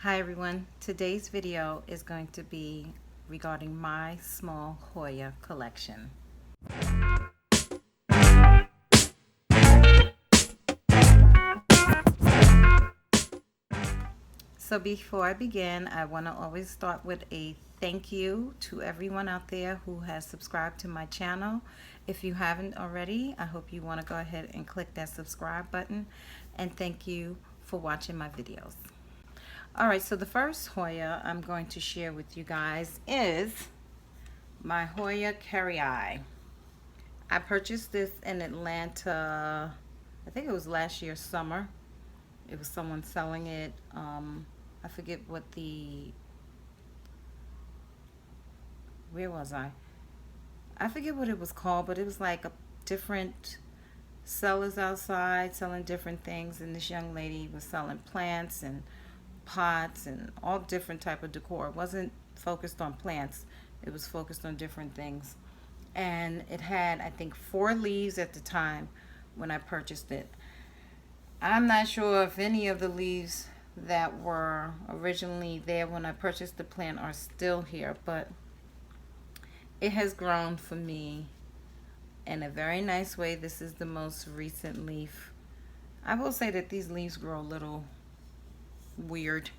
Hi everyone, today's video is going to be regarding my small Hoya collection. So before I begin, I want to always start with a thank you to everyone out there who has subscribed to my channel. If you haven't already, I hope you want to go ahead and click that subscribe button, and thank you for watching my videos. Alright, so the first Hoya I'm going to share with you guys is my Hoya Kerrii. I purchased this in Atlanta, I think it was last year summer. It was someone selling it. I forget what where was I? I forget what it was called, but it was like a different sellers outside selling different things, and this young lady was selling plants and pots and all different type of decor. It wasn't focused on plants, it was focused on different things. And it had, I think, 4 leaves at the time when I purchased it. I'm not sure if any of the leaves that were originally there when I purchased the plant are still here, but it has grown for me in a very nice way. This is the most recent leaf. I will say that these leaves grow a little weird.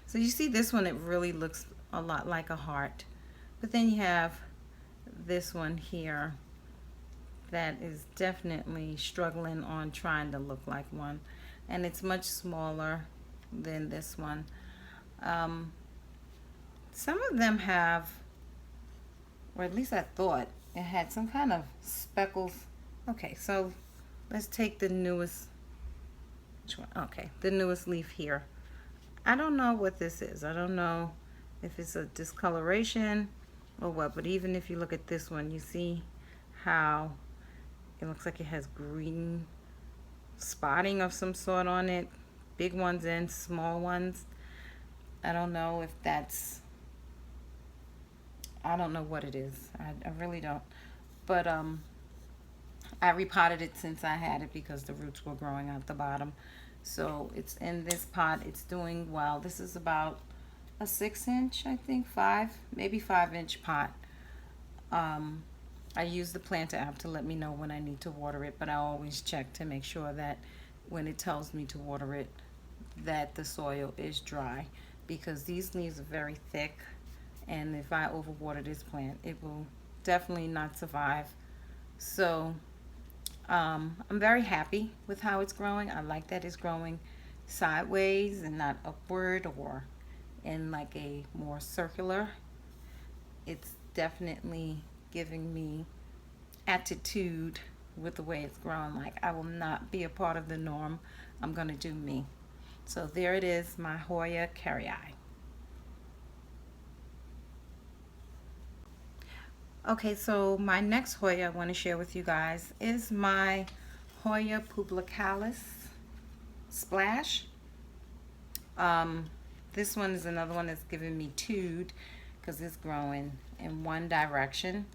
So you see this one, it really looks a lot like a heart. But then you have this one here that is definitely struggling on trying to look like one, and it's much smaller than this one. Some of them have, or at least I thought it had some kind of speckles. Okay, so let's take the newest, which one? Okay, the newest leaf here. I don't know what this is. I don't know if it's a discoloration or what, but even if you look at this one, you see how it looks like it has green spotting of some sort on it. Big ones and small ones. I don't know if that's, I don't know what it is. I really don't. But I repotted it since I had it because the roots were growing out the bottom. So it's in this pot. It's doing well. This is about a 6-inch, I think, 5, maybe 5-inch pot. I use the planter app to let me know when I need to water it, but I always check to make sure that when it tells me to water it, that the soil is dry, because these leaves are very thick, and if I overwater this plant, it will definitely not survive. So I'm very happy with how it's growing. I like that it's growing sideways and not upward or in like a more circular. It's definitely giving me attitude with the way it's growing. Like, I will not be a part of the norm. I'm gonna do me. So there it is, my Hoya Kerrii. Okay, so my next Hoya I want to share with you guys is my Hoya Pubicalyx Splash. This one is another one that's giving me tude because it's growing in one direction.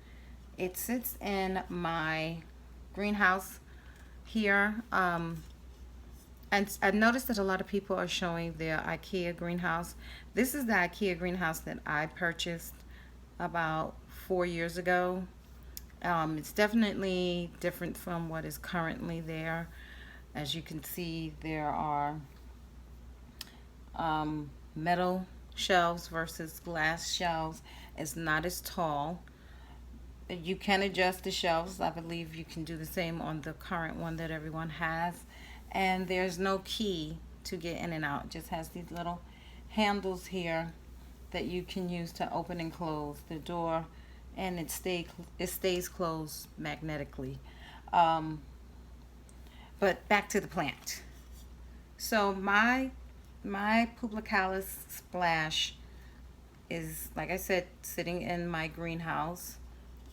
It sits in my greenhouse here. And I noticed that a lot of people are showing their IKEA greenhouse. This is the IKEA greenhouse that I purchased about 4 years ago. It's definitely different from what is currently there. As you can see, there are metal shelves versus glass shelves. It's not as tall. You can adjust the shelves. I believe you can do the same on the current one that everyone has. And there's no key to get in and out. It just has these little handles here that you can use to open and close the door, and it stays closed magnetically. But back to the plant. So my Pubicalyx Splash is, like I said, sitting in my greenhouse,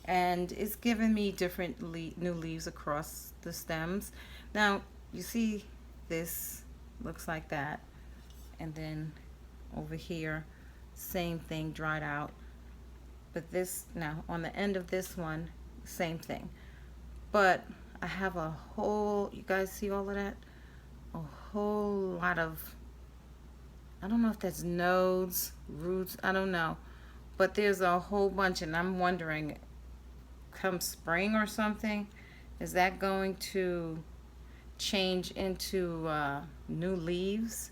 and it's giving me different new leaves across the stems. Now you see this looks like that, and then over here same thing, dried out. But this, now on the end of this one, same thing. But I have a whole, you guys see all of that? A whole lot of I don't know if that's nodes, roots, I don't know. But there's a whole bunch, and I'm wondering, come spring or something, is that going to change into new leaves?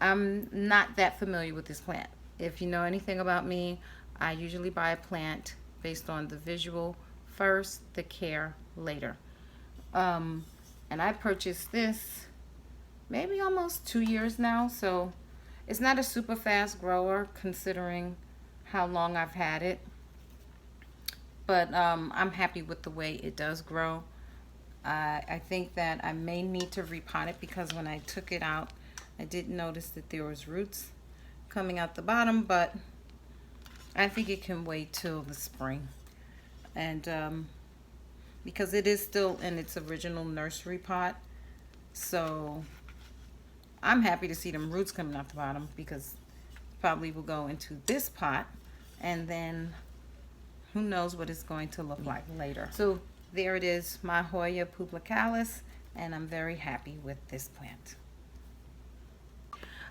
I'm not that familiar with this plant. If you know anything about me, I usually buy a plant based on the visual first, the care later. Um, and I purchased this maybe almost 2 years now, so it's not a super fast grower considering how long I've had it. But I'm happy with the way it does grow. I think that I may need to repot it because when I took it out, I did notice that there was roots coming out the bottom, but I think it can wait till the spring. And because it is still in its original nursery pot, so I'm happy to see them roots coming out the bottom because probably will go into this pot, and then who knows what it's going to look like later. So there it is, my Hoya Pubicalyx, and I'm very happy with this plant.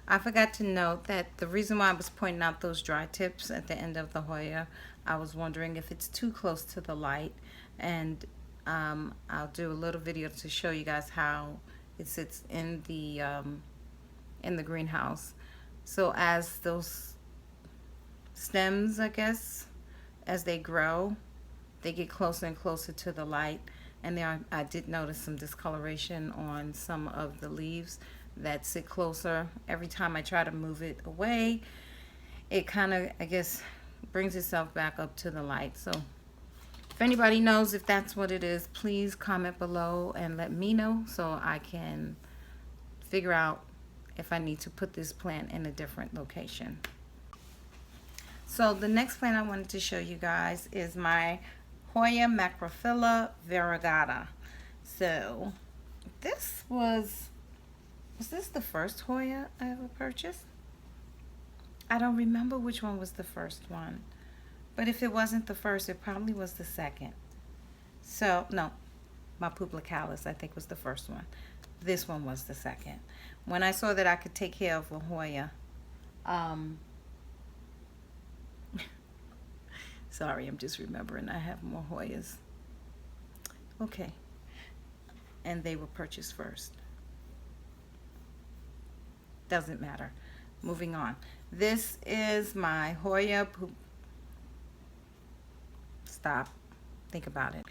I forgot to note that the reason why I was pointing out those dry tips at the end of the Hoya, I was wondering if it's too close to the light, and I'll do a little video to show you guys how it sits in the greenhouse. So as those stems, I guess, as they grow, they get closer and closer to the light, and there I did notice some discoloration on some of the leaves that sit closer. Every time I try to move it away, it kind of, I guess, brings itself back up to the light. So if anybody knows if that's what it is, please comment below and let me know so I can figure out if I need to put this plant in a different location. So the next plant I wanted to show you guys is my Hoya Macrophylla Variegata. So this was this the first Hoya I ever purchased? I don't remember which one was the first one, but if it wasn't the first, it probably was the second. So no, my Pubicalyx I think was the first one. This one was the second. When I saw that I could take care of a Hoya, sorry, I'm just remembering I have more Hoyas. Okay, and they were purchased first. Doesn't matter. Moving on. This is my Hoya Stop. Think about it.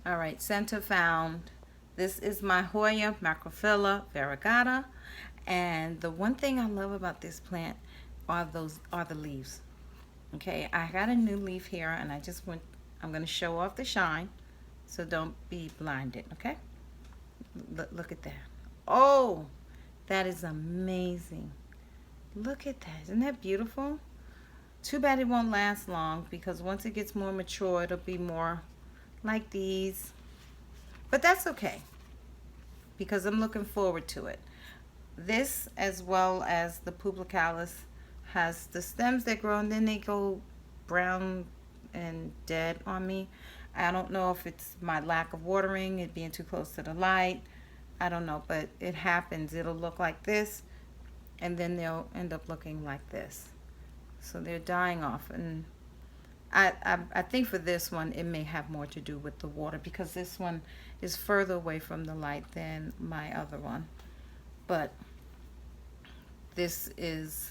All right, center found. This is my Hoya Macrophylla Variegata, and the one thing I love about this plant are the leaves. Okay, I got a new leaf here, and I'm going to show off the shine, so don't be blinded. Okay, look at that. Oh, that is amazing. Look at that. Isn't that beautiful? Too bad it won't last long, because once it gets more mature, it'll be more like these. But that's okay, because I'm looking forward to it. This, as well as the Pubicalyx, has the stems that grow and then they go brown and dead on me. I don't know if it's my lack of watering, it being too close to the light. I don't know, but it happens. It'll look like this, and then they'll end up looking like this. So they're dying off, and I think for this one it may have more to do with the water, because this one is further away from the light than my other one. But this is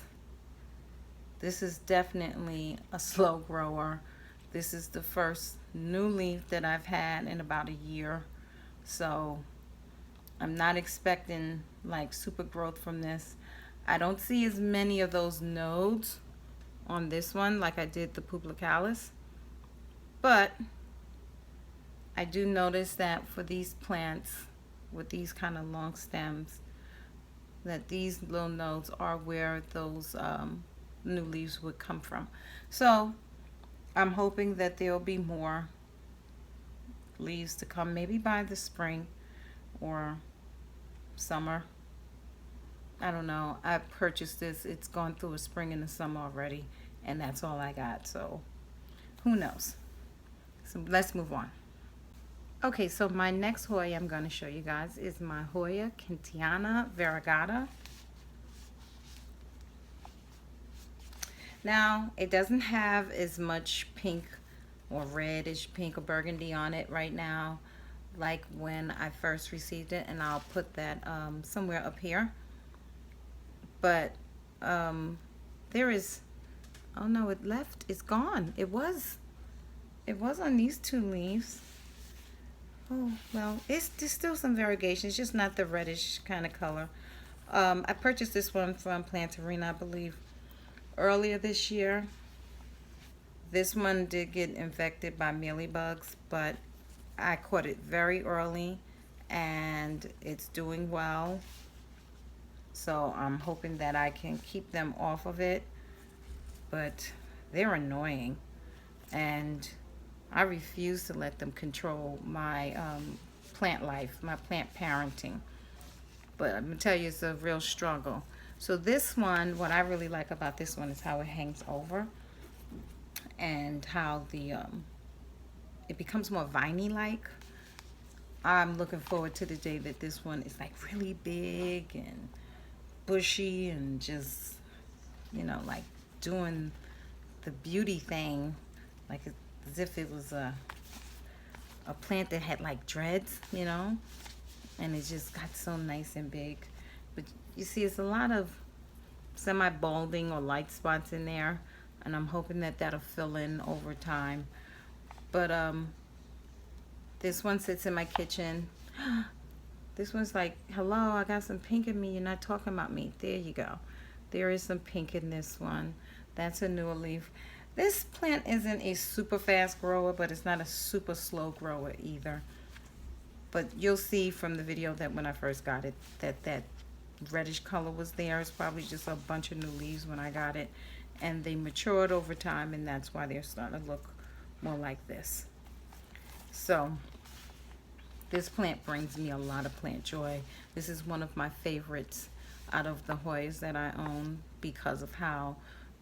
definitely a slow grower. This is the first new leaf that I've had in about a year, so I'm not expecting like super growth from this. I don't see as many of those nodes on this one like I did the Pubicalyx, but I do notice that for these plants with these kind of long stems, that these little nodes are where those new leaves would come from. So I'm hoping that there'll be more leaves to come, maybe by the spring or summer. I don't know. I purchased this. It's gone through a spring and a summer already, and that's all I got. So who knows? So let's move on. Okay, so my next Hoya I'm going to show you guys is my Hoya Kentiana Variegata. Now, it doesn't have as much pink or reddish pink or burgundy on it right now like when I first received it, and I'll put that somewhere up here. But um, there is, oh no, it left, it's gone. It was on these two leaves. Oh, well, there's still some variegation. It's just not the reddish kind of color. I purchased this one from Plantarina, I believe, earlier this year. This one did get infected by mealybugs, but I caught it very early and it's doing well. So I'm hoping that I can keep them off of it, but they're annoying and I refuse to let them control my plant life, my plant parenting. But I'm gonna tell you, it's a real struggle. So this one, what I really like about this one is how it hangs over and how the it becomes more viney like. I'm looking forward to the day that this one is like really big and bushy and just, like doing the beauty thing, like as if it was a plant that had like dreads, and it just got so nice and big. But you see, it's a lot of semi-balding or light spots in there, and I'm hoping that that'll fill in over time. But this one sits in my kitchen. This one's like, hello, I got some pink in me. You're not talking about me. There you go. There is some pink in this one. That's a newer leaf. This plant isn't a super fast grower, but it's not a super slow grower either. But you'll see from the video that when I first got it, that reddish color was there. It's probably just a bunch of new leaves when I got it. And they matured over time, and that's why they're starting to look more like this. So this plant brings me a lot of plant joy. This is one of my favorites out of the Hoyas that I own because of how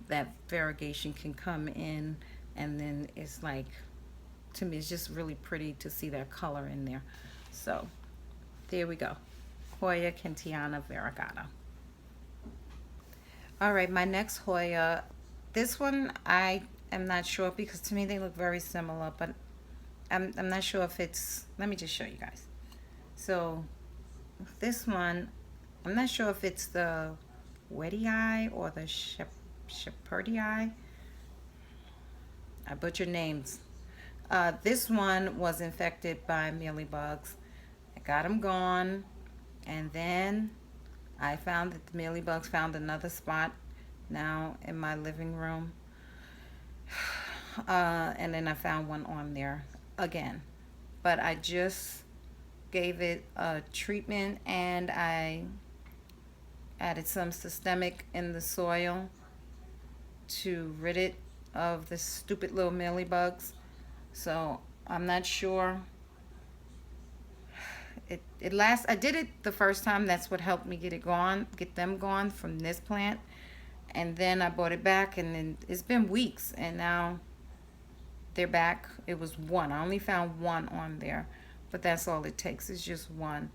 that variegation can come in, and then it's like, to me, it's just really pretty to see that color in there. So there we go. Hoya Kentiana Variegata. All right, my next Hoya. This one I am not sure because to me they look very similar, but I'm not sure if it's, let me just show you guys. So this one, I'm not sure if it's the Weddii or the Shepherdii. I butchered names. This one was infected by mealybugs. I got them gone, and then I found that the mealybugs found another spot now in my living room. And then I found one on there again. But I just gave it a treatment and I added some systemic in the soil to rid it of the stupid little mealybugs. So I'm not sure. It lasts. I did it the first time. That's what helped me get them gone from this plant. And then I bought it back, and then it's been weeks, and now they're back. It was one. I only found one on there, but that's all it takes. It's just one,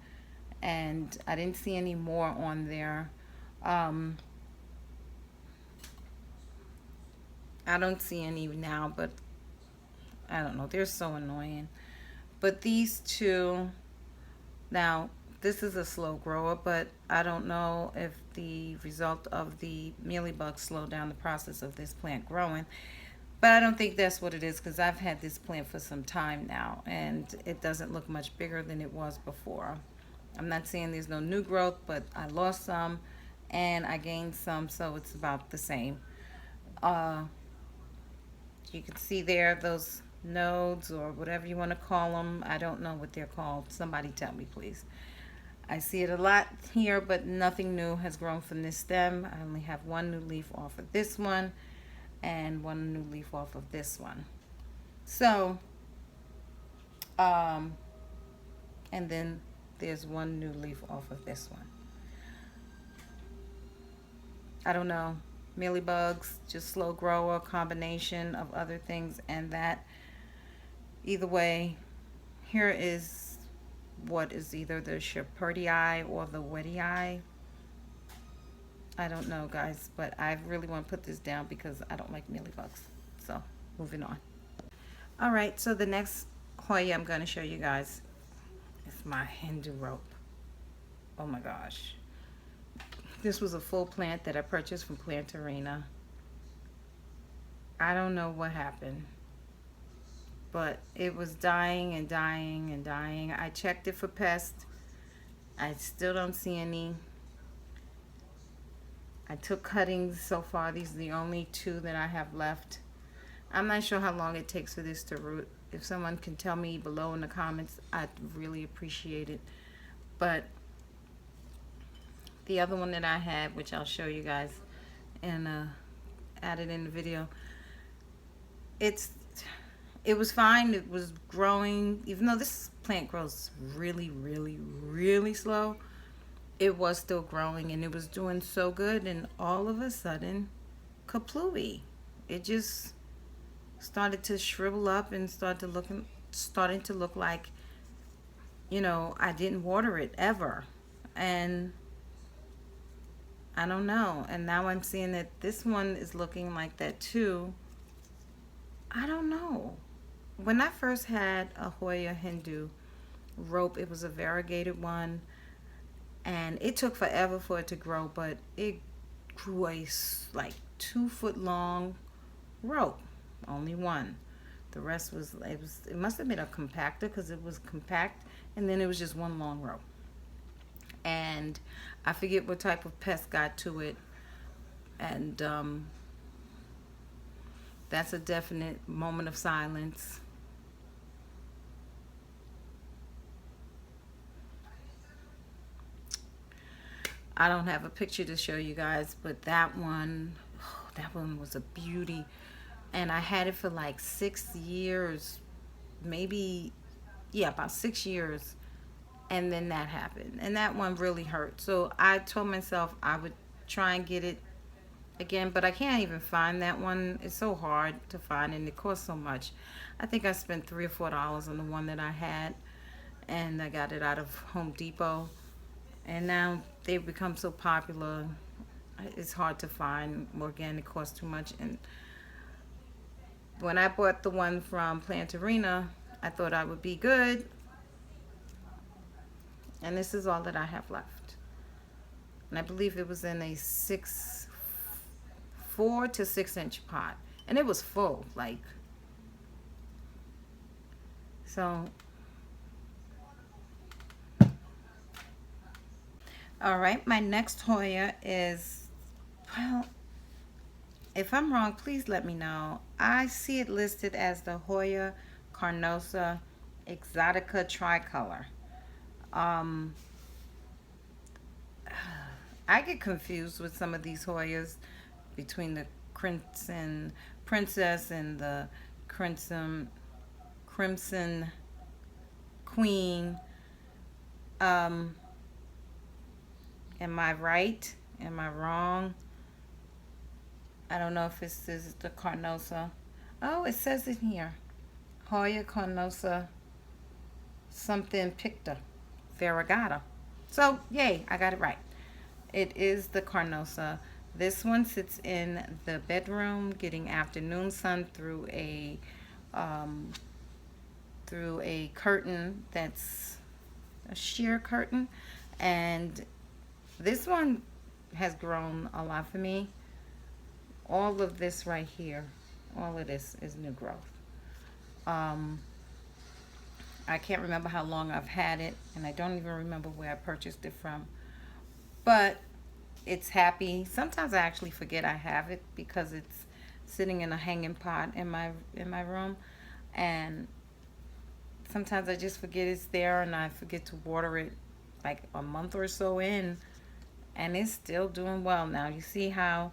and I didn't see any more on there. I don't see any now, but I don't know. They're so annoying. But these two, now this is a slow grower, but I don't know if the result of the mealybug slowed down the process of this plant growing. But I don't think that's what it is, because I've had this plant for some time now and it doesn't look much bigger than it was before. I'm not saying there's no new growth, but I lost some and I gained some, so it's about the same. You can see there those nodes, or whatever you want to call them. I don't know what they're called. Somebody tell me, please. I see it a lot here, but nothing new has grown from this stem. I only have one new leaf off of this one and one new leaf off of this one. So, and then there's one new leaf off of this one. I don't know. Mealybugs, just slow grower, combination of other things, and that. Either way, here is what is either the Shepherdii or the Weddii. I don't know, guys, but I really want to put this down because I don't like mealybugs. So, moving on. All right, so the next Hoya I'm going to show you guys is my Hindu rope. Oh my gosh. This was a full plant that I purchased from Plantarina. I don't know what happened, but it was dying and dying and dying. I checked it for pests. I still don't see any. I took cuttings so far. These are the only two that I have left. I'm not sure how long it takes for this to root. If someone can tell me below in the comments, I'd really appreciate it. But the other one that I had, which I'll show you guys and add it in the video, it was fine. It was growing, even though this plant grows really, really, really slow. It was still growing and it was doing so good, and all of a sudden, kaplooey! It just started to shrivel up and starting to look like, you know, I didn't water it ever. And I don't know. And now I'm seeing that this one is looking like that too. I don't know. When I first had a Hoya Hindu rope, it was a variegated one, and it took forever for it to grow, but it grew a like 2 foot long rope. Only one. The rest was, it must have been a compactor because it was compact, and then it was just one long rope. And I forget what type of pest got to it, and that's a definite moment of silence. I don't have a picture to show you guys, but that one, oh, that one was a beauty. And I had it for like 6 years, maybe, yeah, about 6 years. And then that happened. And that one really hurt. So I told myself I would try and get it again, but I can't even find that one. It's so hard to find and it costs so much. I think I spent $3 or $4 on the one that I had, and I got it out of Home Depot. And now they've become so popular, it's hard to find. Well, again, it costs too much. And when I bought the one from Plantarina, I thought I would be good, and this is all that I have left. And I believe it was in a 4 to 6 inch pot, and it was full, like, so. All right, my next Hoya is, well, if I'm wrong, please let me know. I see it listed as the Hoya Carnosa Exotica tricolor. I get confused with some of these Hoyas between the Crimson Princess and the Crimson Queen. Am I right? Am I wrong? I don't know if this is the Carnosa. Oh, it says it here. Hoya Carnosa something picta. Variegata. So, yay, I got it right. It is the Carnosa. This one sits in the bedroom getting afternoon sun through a curtain that's a sheer curtain. And this one has grown a lot for me. All of this right here, all of this is new growth. I can't remember how long I've had it, and I don't even remember where I purchased it from. But it's happy. Sometimes I actually forget I have it because it's sitting in a hanging pot in my room, and sometimes I just forget it's there, and I forget to water it like a month or so in, and it's still doing well. Now you see how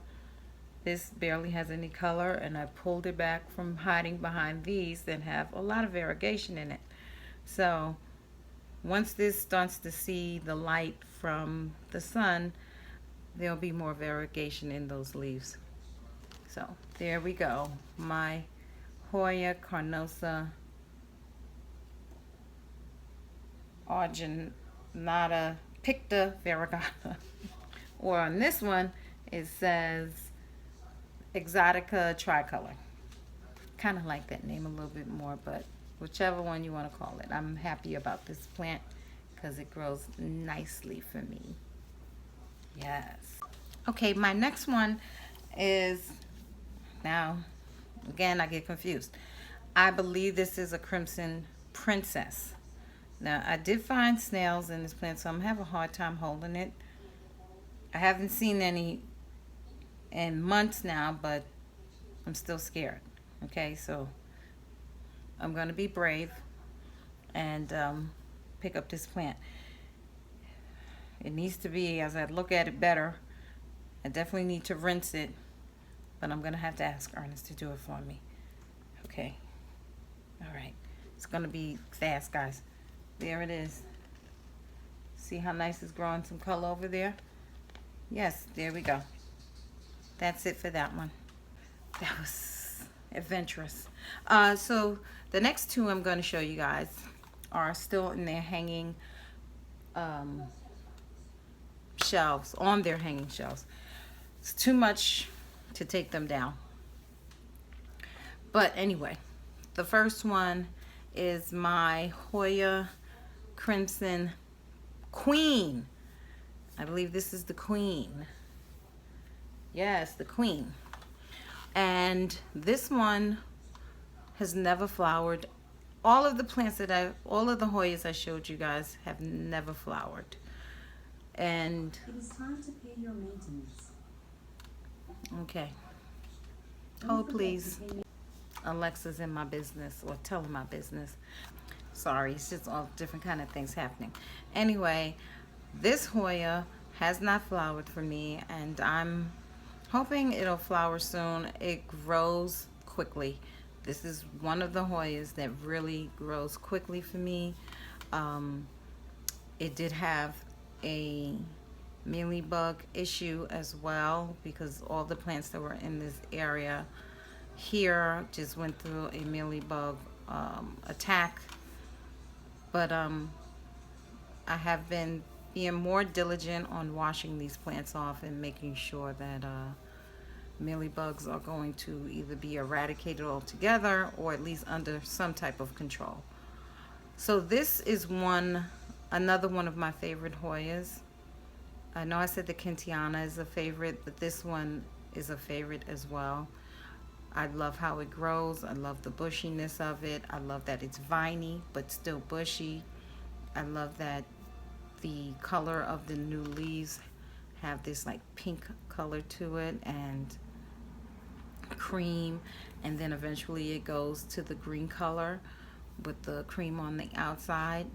this barely has any color, and I pulled it back from hiding behind these that have a lot of variegation in it. So once this starts to see the light from the sun, there'll be more variegation in those leaves. So there we go. My Hoya Carnosa Argenata Picta Variegata. Or on this one, It says Exotica tricolor. Kind of like that name a little bit more, but whichever one you want to call it. I'm happy about this plant because it grows nicely for me. Yes. Okay, my next one is, now, again, I get confused. I believe this is a crimson princess. Now, I did find snails in this plant, so I'm having a hard time holding it. I haven't seen any in months now, but I'm still scared. Okay, so I'm going to be brave and pick up this plant. It needs to be, as I look at it better, I definitely need to rinse it, but I'm going to have to ask Ernest to do it for me. Okay. All right. It's going to be fast, guys. There it is. See how nice it's growing some color over there? Yes, there we go. That's it for that one. That was adventurous. So the next two I'm going to show you guys are still in their hanging shelves, on their hanging shelves. It's too much to take them down. But anyway, the first one is my Hoya Crimson Queen. I believe this is the queen. Yes, the queen. And this one has never flowered. All of the plants that all of the Hoyas I showed you guys have never flowered. And it is time to pay your maintenance. Okay. Hold please. Alexa's in my business, or telling my business. Sorry, it's just all different kind of things happening. Anyway, this Hoya has not flowered for me, and I'm hoping it'll flower soon. It grows quickly. This is one of the Hoyas that really grows quickly for me. It did have a mealybug issue as well, because all the plants that were in this area here just went through a mealybug attack. But I have been being more diligent on washing these plants off and making sure that mealybugs are going to either be eradicated altogether or at least under some type of control. So this is another one of my favorite Hoyas. I know I said the Kentiana is a favorite, but this one is a favorite as well. I love how it grows. I love the bushiness of it. I love that it's viney but still bushy. I love that the color of the new leaves have this like pink color to it and cream, and then eventually it goes to the green color with the cream on the outside.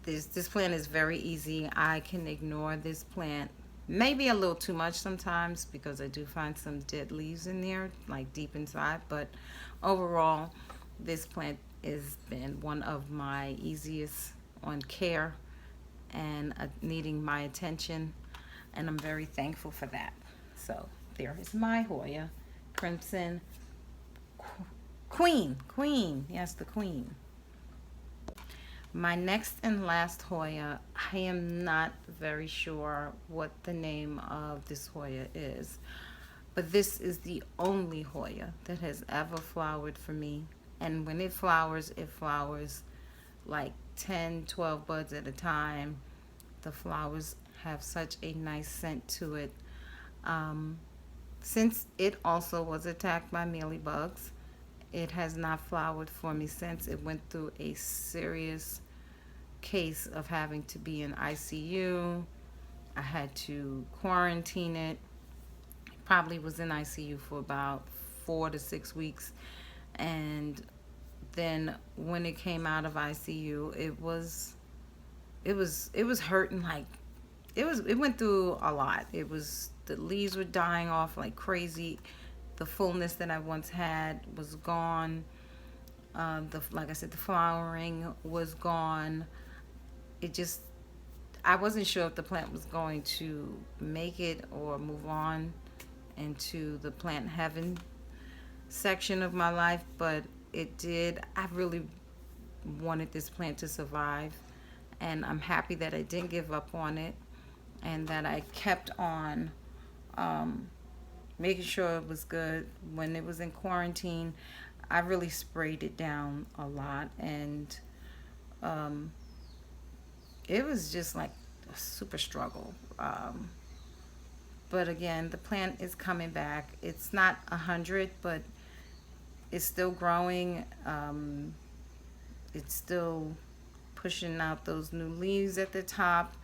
This plant is very easy. I can ignore this plant maybe a little too much sometimes because I do find some dead leaves in there, like deep inside, but overall this plant has been one of my easiest on care and needing my attention, and I'm very thankful for that. So there is my Hoya Crimson Queen. Yes, the queen. My next and last Hoya, I am not very sure what the name of this Hoya is, but this is the only Hoya that has ever flowered for me. And when it flowers like 10, 12 buds at a time. The flowers have such a nice scent to it. Since it also was attacked by mealybugs, it has not flowered for me since. It went through a serious case of having to be in ICU. I had to quarantine it. Probably was in ICU for about 4 to 6 weeks, and then when it came out of ICU, it was hurting like it went through a lot. The leaves were dying off like crazy. The fullness that I once had was gone. Like I said, the flowering was gone. I wasn't sure if the plant was going to make it or move on into the plant heaven section of my life, but it did. I really wanted this plant to survive, and I'm happy that I didn't give up on it and that I kept on making sure it was good. When it was in quarantine, I really sprayed it down a lot, and um, it was just like a super struggle. But again, the plant is coming back. It's not 100, but it's still growing. It's still pushing out those new leaves at the top.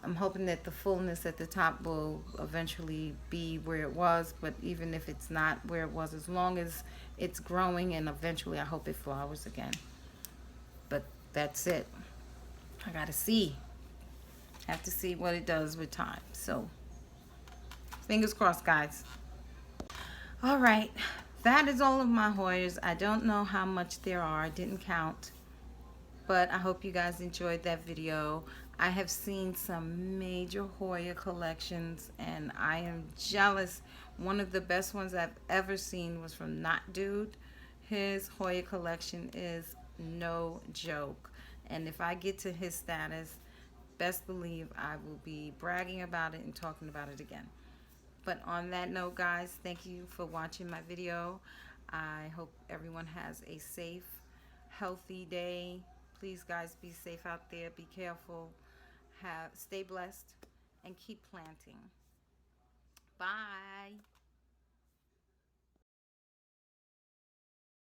I'm hoping that the fullness at the top will eventually be where it was, but even if it's not where it was, as long as it's growing, and eventually I hope it flowers again. But that's it. I gotta see. Have to see what it does with time. So, fingers crossed, guys. All right. That is all of my Hoyas. I don't know how much there are. I didn't count. But I hope you guys enjoyed that video. I have seen some major Hoya collections, and I am jealous. One of the best ones I've ever seen was from Not Dude. His Hoya collection is no joke. And if I get to his status, best believe I will be bragging about it and talking about it again. But on that note, guys, thank you for watching my video. I hope everyone has a safe, healthy day. Please, guys, be safe out there. Be careful. Stay blessed and keep planting. Bye.